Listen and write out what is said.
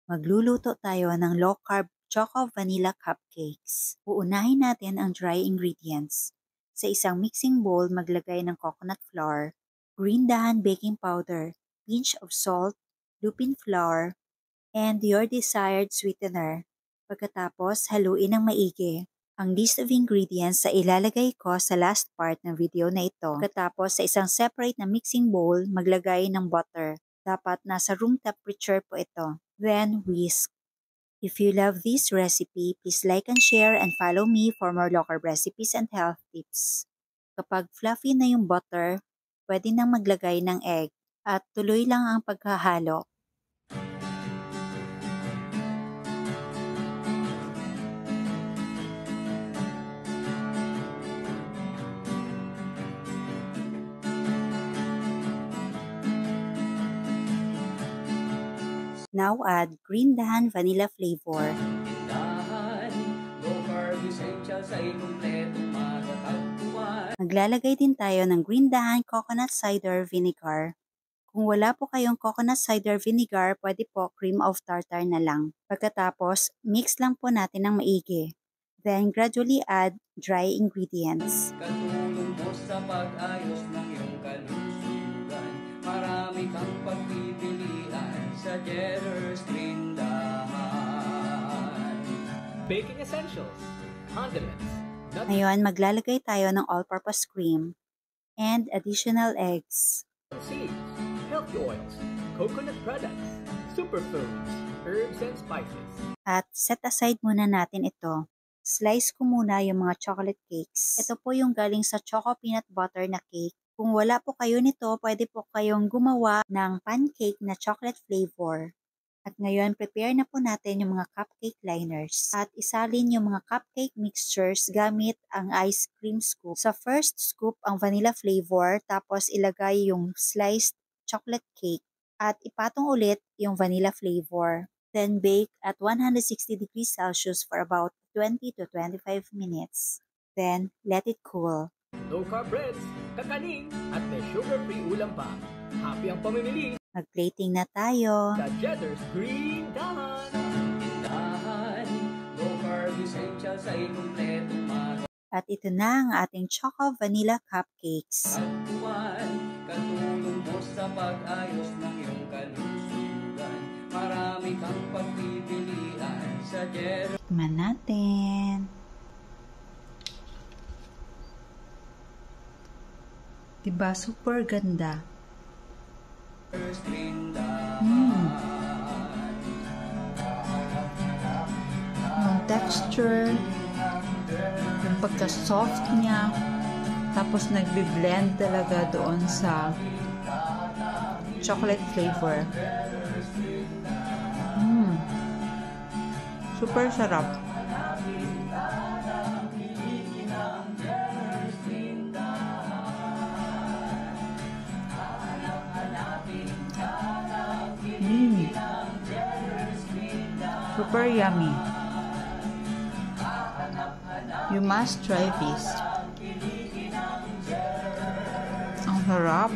Magluluto tayo ng low-carb choco vanilla cupcakes. Uunahin natin ang dry ingredients. Sa isang mixing bowl, maglagay ng coconut flour, green dahan baking powder, pinch of salt, lupin flour, and your desired sweetener. Pagkatapos, haluin ng maigi. Ang list of ingredients sa ilalagay ko sa last part ng video na ito. Pagkatapos, sa isang separate na mixing bowl, maglagay ng butter. Dapat nasa room temperature po ito. Then, whisk. If you love this recipe, please like and share and follow me for more local recipes and health tips. Kapag fluffy na yung butter, pwede nang maglagay ng egg at tuloy lang ang paghahalo. Now add green dahan vanilla flavor. Maglalagay din tayo ng green dahan coconut cider vinegar. Kung wala po kayong coconut cider vinegar, pwede po cream of tartar na lang. Pagkatapos, mix lang po natin ng maigi. Then gradually add dry ingredients. Katulong mo sa pag-ayos ng iyong kalusugan. Marami kang pagpipilian sa Jetter's Tindahan. Baking essentials, condiments. Ngayon, maglalagay tayo ng all-purpose cream and additional eggs. Seeds, healthy oils, coconut products, superfoods, herbs and spices. At set aside muna natin ito. Slice ko muna yung mga chocolate cakes. Ito po yung galing sa choco peanut butter na cake. Kung wala po kayo nito, pwede po kayong gumawa ng pancake na chocolate flavor. At ngayon, prepare na po natin yung mga cupcake liners. At isalin yung mga cupcake mixtures gamit ang ice cream scoop. Sa first scoop, ang vanilla flavor, tapos ilagay yung sliced chocolate cake. At ipatong ulit yung vanilla flavor. Then bake at 160 degrees Celsius for about 20 to 25 minutes. Then, let it cool. Low-carb breads, kakaning, at may sugar-free ulam pa. Happy ang pamimili. Mag-plating na tayo. Sa Jetter's Green Dahan. Tindahan, low-carb essentials ay kumpletong mga. At ito na ang ating choco vanilla cupcakes. Pagkuhan, katulong mo sa pag-ayos ng iyong kalusugan. Marami kang pagpipilian sa Jetter's. Tikman natin. Diba? Super ganda. Yung texture, yung pagka-soft niya, tapos nagbi-blend talaga doon sa chocolate flavor. Super sarap. Super yummy. You must try this. Ang sarap.